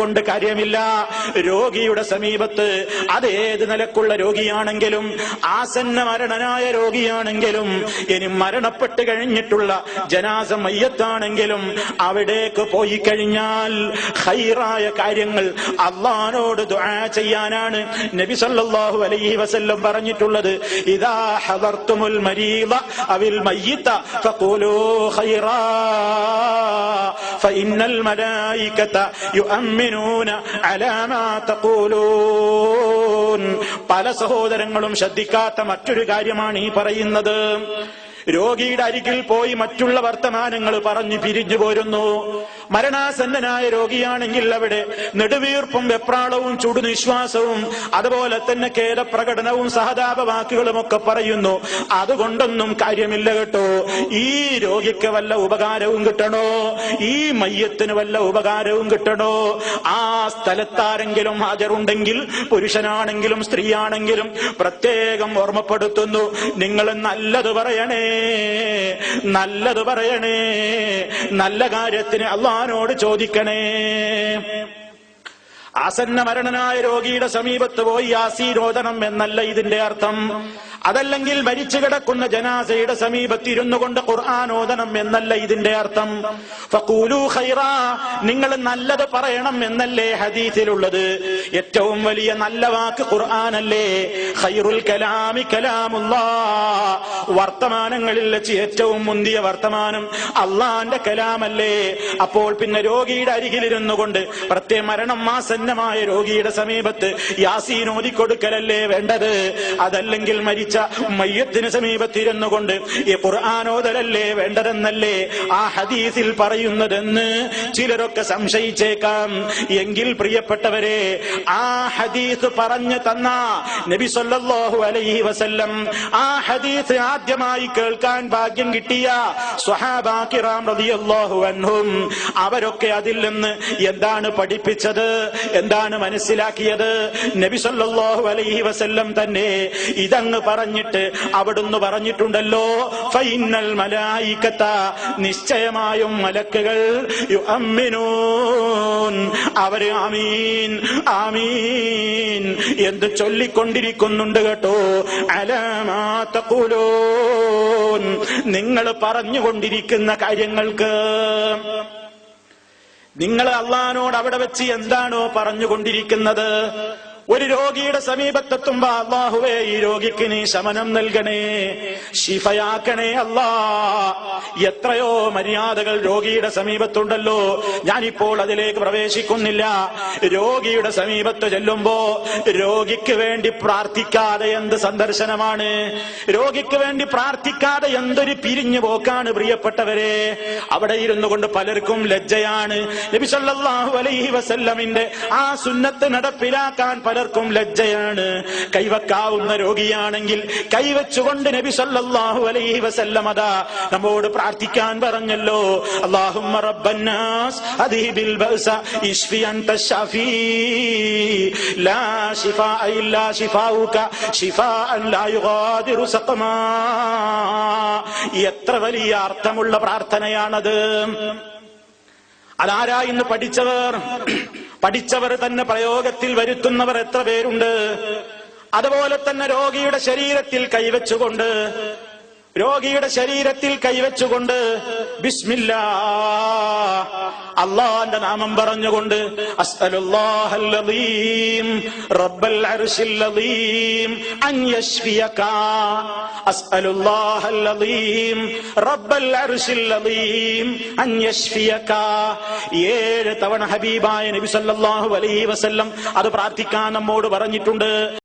കൊണ്ട് കാര്യമില്ല. രോഗിയുടെ സമീപത്ത് അതേത് നിലക്കുള്ള രോഗിയാണെങ്കിലും, ആസന്ന മരണനായ രോഗിയാണെങ്കിലും, ഇനി മരണപ്പെട്ട് കഴിഞ്ഞിട്ടുള്ള ജനാസ മയ്യത്താണെങ്കിലും അവിടേക്ക് പോയി കഴിഞ്ഞാൽ ഖൈറായ കാര്യങ്ങൾ അല്ലാഹുവോട് ദുആ ചെയ്യാനാണ് നബി സല്ലല്ലാഹു അലൈഹി വസല്ലം പറഞ്ഞിട്ടുള്ളത്. ഇദാ ഹദർതുമുൽ മരീദ അവിൽ മയ്യിത ഫഖൂലൂ ഖൈറാ ഫഇന്നൽ മലായികത യുഅമ്മിനൂന അലാ മാ തഖൂലൂൻ. പല സഹോദരങ്ങളും ശ്രദ്ധിക്കാത്ത മറ്റൊരു കാര്യമാണ് ഈ പറയുന്നത്. രോഗിയുടെ അരികിൽ പോയി മറ്റുള്ള വർത്തമാനങ്ങൾ പറഞ്ഞു പിരിഞ്ഞു പോരുന്നു. മരണാസന്നനായ രോഗിയാണെങ്കിൽ അവിടെ നെടുവീർപ്പും വെപ്രാളവും ചുടുനിശ്വാസവും അതുപോലെ തന്നെ ഖേദപ്രകടനവും സഹതാപ വാക്കുകളും ഒക്കെ പറയുന്നു. അതുകൊണ്ടൊന്നും കാര്യമില്ല കേട്ടോ. ഈ രോഗിക്ക് വല്ല ഉപകാരവും കിട്ടണോ, ഈ മയ്യത്തിന് വല്ല ഉപകാരവും കിട്ടണോ, ആ സ്ഥലത്താരെങ്കിലും ഹാജരുണ്ടെങ്കിൽ, പുരുഷനാണെങ്കിലും സ്ത്രീയാണെങ്കിലും പ്രത്യേകം ഓർമ്മപ്പെടുത്തുന്നു, നിങ്ങൾ നല്ലത് പറയണേ, നല്ലത് പറയണേ, നല്ല കാര്യത്തിന് അല്ലാഹുവോട് ചോദിക്കണേ. ആസന്ന മരണനായ രോഗിയുടെ സമീപത്ത് പോയി യാസീൻ ഓതണം എന്നല്ല ഇതിന്റെ അർത്ഥം. അതല്ലെങ്കിൽ മരിച്ചു കിടക്കുന്ന ജനാസയുടെ സമീപത്ത് ഇരുന്നു കൊണ്ട് ഖുർആൻ ഓതണം എന്നല്ല ഇതിന്റെ അർത്ഥം. ഫഖൂലൂ ഖൈറാ, നിങ്ങൾ നല്ലത് പറയണം എന്നല്ലേ ഹദീസിലുള്ളത്. ഏറ്റവും വലിയ നല്ല വാക്ക് ഖുർആനല്ലേ. ഖൈറുൽ കലാമി കലാമുല്ലാഹ്, വർത്തമാനങ്ങളിൽ വെച്ച് ഏറ്റവും മുന്തിയ വർത്തമാനം അള്ളാന്റെ കലാമല്ലേ. അപ്പോൾ പിന്നെ രോഗിയുടെ അരികിലിരുന്നു കൊണ്ട് പ്രത്യേക മരണം ആസന്നമായ രോഗിയുടെ സമീപത്ത് യാസീൻ ഓതിക്കൊടുക്കലല്ലേ വേണ്ടത്. അതല്ലെങ്കിൽ മരിച്ച മയ്യത്തിന് സമീപത്തിരുന്നു കൊണ്ട് ഈ ഖുർആൻ ഓതലല്ലേ വേണ്ടതെന്നല്ലേ ആ ഹദീസിൽ പറയുന്നതെന്ന് ചിലരൊക്കെ സംശയിച്ചേക്കാം. എങ്കിൽ പ്രിയപ്പെട്ടവരെ, ആ ഹദീസ് പറഞ്ഞു തന്ന നബി സല്ലല്ലാഹു അലൈഹി വസല്ലം, ആ ഹദീസ് ആദ്യമായി കേൾക്കാൻ ഭാഗ്യം കിട്ടിയ സ്വഹാബാ കിറാം റളിയല്ലാഹു അൻഹും, അവരൊക്കെ അതിൽ നിന്ന് എന്താണ് പഠിപ്പിച്ചത്, എന്താണ് മനസ്സിലാക്കിയത്? നബി സല്ലല്ലാഹു അലൈഹി വസല്ലം തന്നെ ഇതങ്ങ് പറഞ്ഞിട്ട് അവിടുന്ന് പറഞ്ഞിട്ടുണ്ടല്ലോ, ഫഇന്നൽ മലായികത, നിശ്ചയമായും മലക്കുകൾ, യുഅമ്മിനൂൻ, അവര് ആമീൻ ആമീൻ എന്ന് ചൊല്ലിക്കൊണ്ടിരിക്കുന്നുണ്ട് കേട്ടോ. അലാ മാ തഖൂലൂൻ, നിങ്ങൾ പറഞ്ഞുകൊണ്ടിരിക്കുന്ന കാര്യങ്ങൾക്ക്. നിങ്ങൾ അല്ലാഹുവോട് അവിടെ വെച്ച് എന്താണോ പറഞ്ഞുകൊണ്ടിരിക്കുന്നത്, ഒരു രോഗിയുടെ സമീപത്തെത്തുമ്പോ അല്ലാഹുവേ, ഈ രോഗിക്ക് നീ ശമനം നൽകണേ, ശിഫയാക്കണേ അല്ലാ. എത്രയോ മര്യാദകൾ രോഗിയുടെ സമീപത്തുണ്ടല്ലോ. ഞാനിപ്പോൾ അതിലേക്ക് പ്രവേശിക്കുന്നില്ല. രോഗിയുടെ സമീപത്ത് ചെല്ലുമ്പോ രോഗിക്ക് വേണ്ടി പ്രാർത്ഥിക്കാതെ എന്ത് സന്ദർശനമാണ്, രോഗിക്ക് വേണ്ടി പ്രാർത്ഥിക്കാതെ എന്തൊരു പിരിഞ്ഞു പോക്കാണ് പ്രിയപ്പെട്ടവരെ. അവിടെ ഇരുന്നു കൊണ്ട് പലർക്കും ലജ്ജയാണ്. നബി സല്ലല്ലാഹു അലൈഹി വസല്ലമിന്റെ ആ സുന്നത്ത് നടപ്പിലാക്കാൻ പലർക്കും ലജ്ജയാണ്. കൈവക്കാവുന്ന രോഗിയാണെങ്കിൽ കൈവച്ചുകൊണ്ട് നബി സല്ലല്ലാഹു അലൈഹി വസല്ലം അതാ നമ്മോട് പ്രാർത്ഥിക്കാൻ പറഞ്ഞല്ലോ. അല്ലാഹുമ്മ റബ്ബന്നാസ് അദ്ഹിബിൽ ബഅസ ഇശ്ഫി അൻത ശഫീ ലാ ശിഫാഅ ഇല്ലാ ശിഫാഉക ശിഫാഅൻ ലാ യുഗാദിറു സഖമാ. എത്ര വലിയ അർത്ഥമുള്ള പ്രാർത്ഥനയാണത്. അതാരാ ഇന്ന് പഠിച്ചവർ തന്നെ പ്രയോഗത്തിൽ വരുത്തുന്നവർ എത്ര പേരുണ്ട്. അതുപോലെ തന്നെ രോഗിയുടെ ശരീരത്തിൽ കൈവച്ചുകൊണ്ട് ബിസ്മില്ലാ, അല്ലാഹുവിന്റെ നാമം പറഞ്ഞുകൊണ്ട് അസ്അലുല്ലാഹൽ അദീം റബ്ബൽ അർശിൽ അദീം അൻ യശ്ഫിയക, അസ്അലുല്ലാഹൽ അദീം റബ്ബൽ അർശിൽ അദീം അൻ യശ്ഫിയക. 7 തവണ ഹബീബായ നബി സല്ലല്ലാഹു അലൈഹി വസല്ലം അത് പ്രാർത്ഥിക്കാൻ നമ്മോട് പറഞ്ഞിട്ടുണ്ട്.